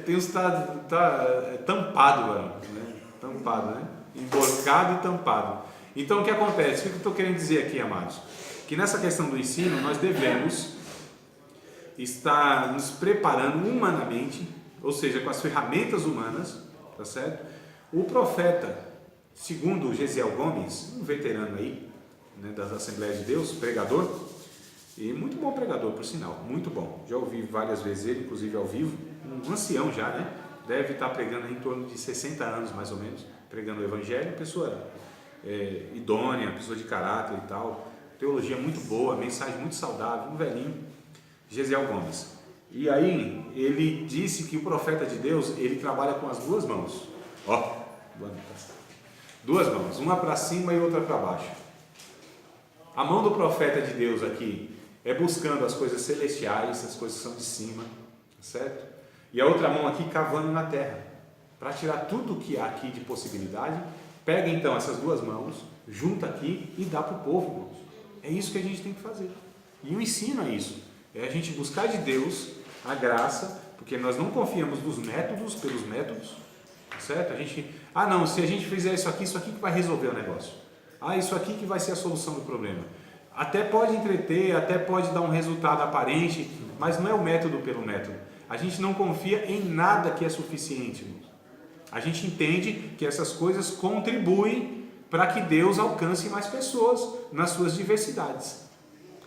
Tem uns tampado, né? Tampado, né? Emborcado e tampado. Então o que acontece? O que eu estou querendo dizer aqui, amados? Que nessa questão do ensino nós devemos estar nos preparando humanamente, ou seja, com as ferramentas humanas, tá certo? O profeta, segundo Gesiel Gomes, um veterano aí, né, das Assembleias de Deus, pregador, e muito bom pregador, por sinal, muito bom. Já ouvi várias vezes ele, inclusive ao vivo, um ancião já, né? Deve estar pregando aí em torno de 60 anos, mais ou menos, pregando o Evangelho, pessoa idônea, pessoa de caráter e tal, teologia muito boa, mensagem muito saudável, um velhinho, Gesiel Gomes. E aí, ele disse que o profeta de Deus, ele trabalha com as duas mãos. Ó, duas mãos, uma para cima e outra para baixo. A mão do profeta de Deus aqui é buscando as coisas celestiais, as coisas que são de cima, certo? E a outra mão aqui cavando na terra, para tirar tudo o que há aqui de possibilidade. Pega então essas duas mãos, junta aqui e dá para o povo, irmãos. É isso que a gente tem que fazer. E o ensino é isso, é a gente buscar de Deus a graça, porque nós não confiamos nos métodos pelos métodos, certo? A gente, não, se a gente fizer isso aqui que vai resolver o negócio. Isso aqui que vai ser a solução do problema. Até pode entreter, até pode dar um resultado aparente, mas não é o método pelo método. A gente não confia em nada que é suficiente, irmãos. A gente entende que essas coisas contribuem para que Deus alcance mais pessoas nas suas diversidades.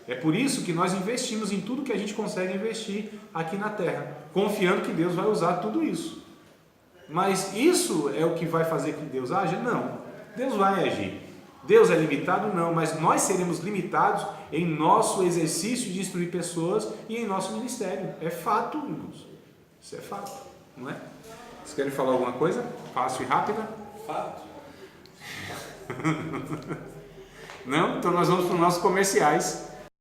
É por isso que nós investimos em tudo que a gente consegue investir aqui na terra, confiando que Deus vai usar tudo isso. Mas isso é o que vai fazer que Deus haja? Não. Deus vai agir. Deus é limitado? Não, mas nós seremos limitados em nosso exercício de instruir pessoas e em nosso ministério. É fato, irmãos. Isso é fato, não é? Vocês querem falar alguma coisa? Fácil e rápida? Fato. Não? Então nós vamos para os nossos comerciais.